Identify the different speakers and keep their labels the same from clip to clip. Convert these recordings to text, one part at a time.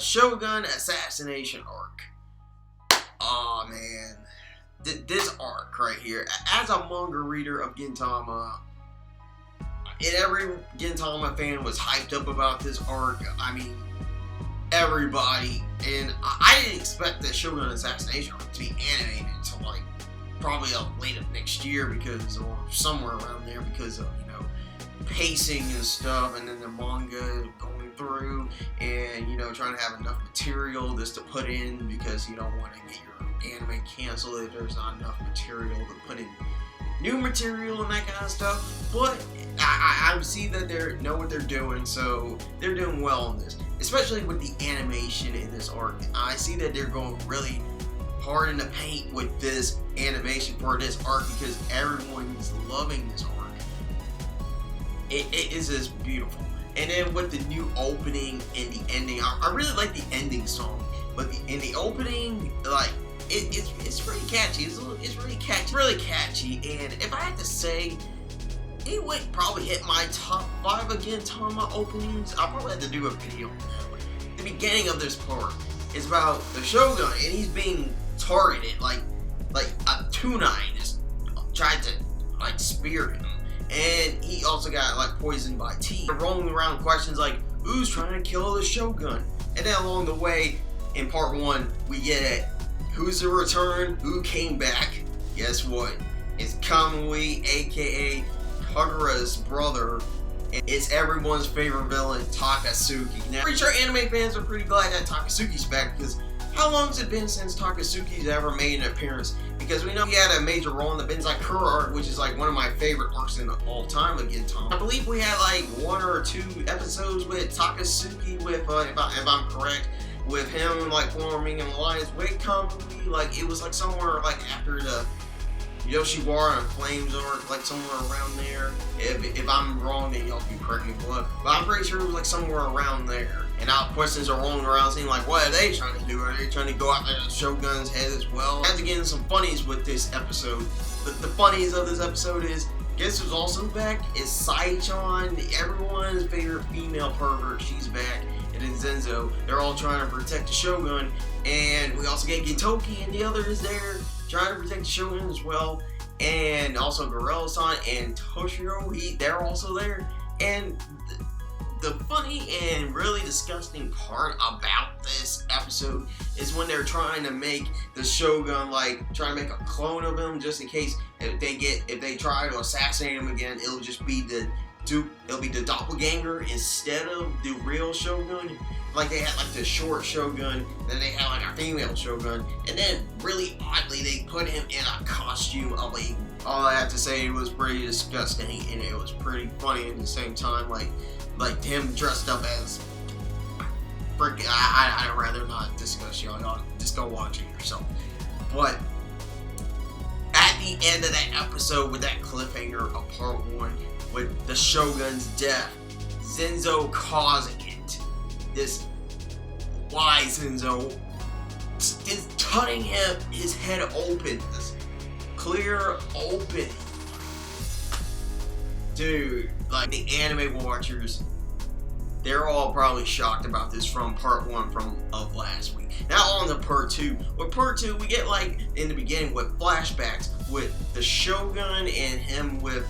Speaker 1: Shogun Assassination arc. Oh man, this arc right here. As a manga reader of Gintama, and every Gintama fan was hyped up about this arc. I mean, everybody. And I didn't expect the Shogun Assassination arc to be animated until like probably late of next year, because, or somewhere around there, because of, you know, pacing and stuff, and then the manga going through, and, you know, trying to have enough material just to put in, because you don't want to get your anime canceled if there's not enough material to put in new material and that kind of stuff. But I see that they know what they're doing, so they're doing well on this, especially with the animation in this arc. I see that they're going really hard in the paint with this animation for this arc, because everyone's loving this arc. It is just beautiful. And then with the new opening and the ending, I really like the ending song, but in the opening, like, it's pretty catchy. It's really catchy. And if I had to say, it would probably hit my top 5 of Gintama openings. I'll probably have to do a video on that. The beginning of this part is about the Shogun, and he's being targeted, like a Tunai just tried to like spear him, and he also got like poisoned by tea. Rolling around questions like, who's trying to kill the Shogun? And then along the way, in part 1, we get it. Who's the return? Who came back? Guess what? It's Kamui, aka Kagura's brother, and it's everyone's favorite villain, Takasugi. Now, pretty sure anime fans are pretty glad that Takasugi's back, because how long has it been since Takasugi's ever made an appearance? Because we know he had a major role in the Benzai Kura arc, which is like one of my favorite arcs in all time of Gintama. I believe we had like 1 or 2 episodes with Takasugi, with if I'm correct, with him like forming an alliance with Kamui. Like, it was like somewhere like after the Yoshiwara and Flames arc, like somewhere around there. If I'm wrong, then y'all can correct me below. But I'm pretty sure it was like somewhere around there. And now questions are rolling around saying like, what are they trying to do? Are they trying to go after the Shogun's head as well? I had to get in some funnies with this episode. The funnies of this episode is, guess who's also back? Is Saichan, everyone's favorite female pervert. She's back. And then Zenzo. They're all trying to protect the Shogun. And we also get Gintoki and the others there trying to protect the Shogun as well. And also Gorilla-san and Toshiro, they're also there. And the funny and really disgusting part about this episode is when they're trying to make the Shogun, like, trying to make a clone of him, just in case if they try to assassinate him again, it'll just be it'll be the doppelganger instead of the real Shogun. Like, they had like the short Shogun, then they had like a female Shogun, and then really oddly they put him in a costume of a. All I have to say, it was pretty disgusting, and it was pretty funny at the same time. Like him dressed up as. I'd rather not discuss, y'all just go watch it yourself. But at the end of that episode, with that cliffhanger of part 1, with the Shogun's death, Zenzo causing it. This wise Zenzo is cutting his head open. This clear open. Dude, like, the anime watchers, they're all probably shocked about this from part 1 of last week. Now on to part 2. With part 2, we get, like, in the beginning with flashbacks with the Shogun and him with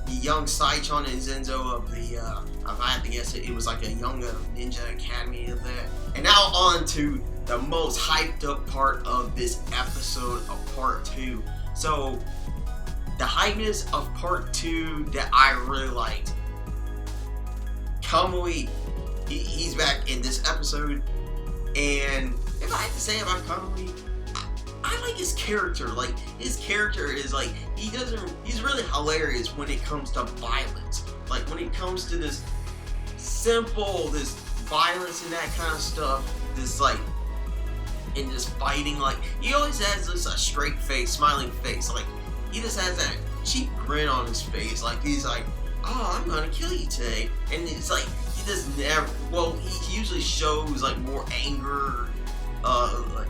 Speaker 1: the young Saichan and Zenzo of the, if I had to guess it was like a young ninja academy of that. And now on to the most hyped up part of this episode of part 2. So, the hypeness of part 2 that I really liked. Kamui, he's back in this episode, and if I had to say about Kamui, I like his character. Like, his character is like, he's really hilarious when it comes to violence. Like, when it comes to this violence and that kind of stuff, this like, and just fighting, like, he always has this a straight face, smiling face. Like, he just has that cheap grin on his face. Like, he's like, oh, I'm gonna kill you today. And it's like, he just never, well, he usually shows like more anger, like,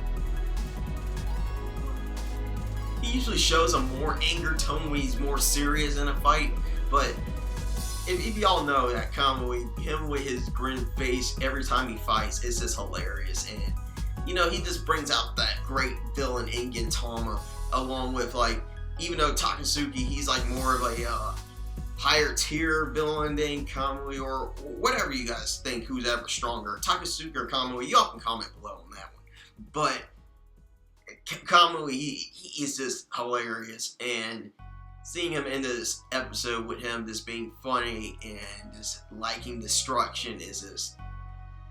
Speaker 1: he usually shows a more anger tone when he's more serious in a fight. But if y'all know that Kamui, him with his grin face every time he fights, it's just hilarious. And you know, he just brings out that great villain in Gintama, along with like, even though Takasugi, he's like more of a higher tier villain than Kamui, or whatever you guys think, who's ever stronger, Takasugi or Kamui, y'all can comment below on that one. But Kamui, he is just hilarious, and seeing him in this episode with him just being funny and just liking destruction is just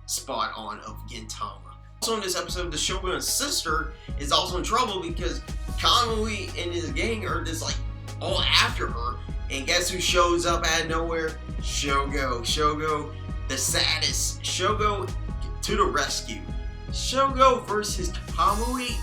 Speaker 1: spot on of Gintama. Also in this episode, the Shogun's sister is also in trouble because Kamui and his gang are just like all after her. And guess who shows up out of nowhere? Shogo. Shogo, the saddest. Shogo to the rescue. Shogo versus Kamui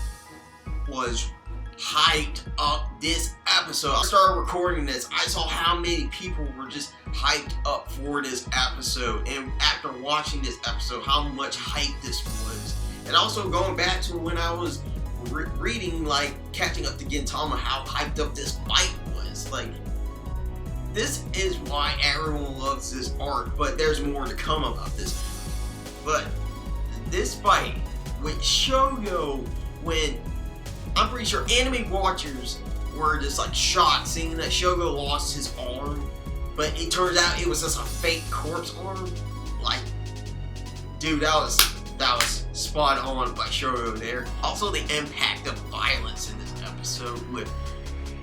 Speaker 1: was hyped up this episode. I started recording this, I saw how many people were just hyped up for this episode, and after watching this episode, how much hype this was. And also going back to when I was reading, like catching up to Gintama, how hyped up this fight was. Like, this is why everyone loves this arc, but there's more to come about this. But this fight with Shogo, when I'm pretty sure anime watchers were just like shocked seeing that Shogo lost his arm, but it turns out it was just a fake corpse arm. Like, dude, that was spot on by Shogo there. Also, the impact of violence in this episode with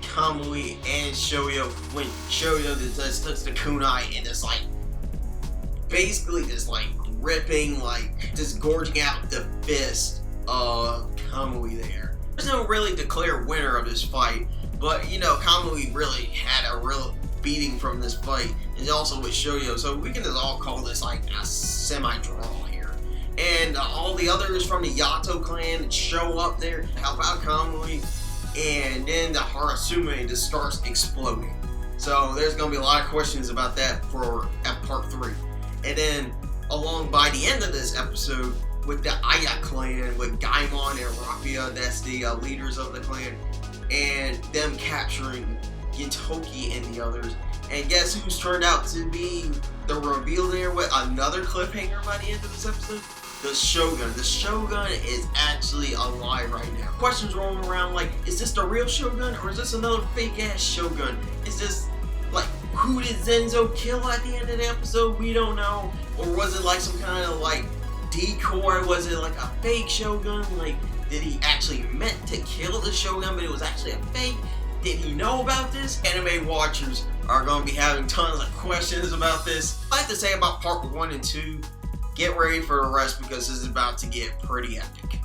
Speaker 1: Kamui and Shoyo, when Shoyo just touched the kunai and just like basically just like ripping, like just gorging out the fist of Kamui there. There's no really declared winner of this fight, but you know, Kamui really had a real beating from this fight, and also with Shoyo, so we can just all call this like a semi-draw here. And all the others from the Yato clan show up there, help out Kamui, and then the Harasume just starts exploding. So there's gonna be a lot of questions about that for part 3. And then along by the end of this episode, with the Aya clan, with Gaimon and Rakuya, that's the leaders of the clan, and them capturing Gintoki and the others. And guess who's turned out to be the reveal there with another cliffhanger by the end of this episode? The Shogun. The Shogun is actually alive right now. Questions rolling around like, is this the real Shogun, or is this another fake ass Shogun? Is this like, who did Zenzo kill at the end of the episode? We don't know. Or was it like some kind of like decoy? Was it like a fake Shogun? Like, did he actually meant to kill the Shogun, but it was actually a fake? Did he know about this? Anime watchers are going to be having tons of questions about this. I have to say about part 1 and 2, get ready for the rest because this is about to get pretty epic.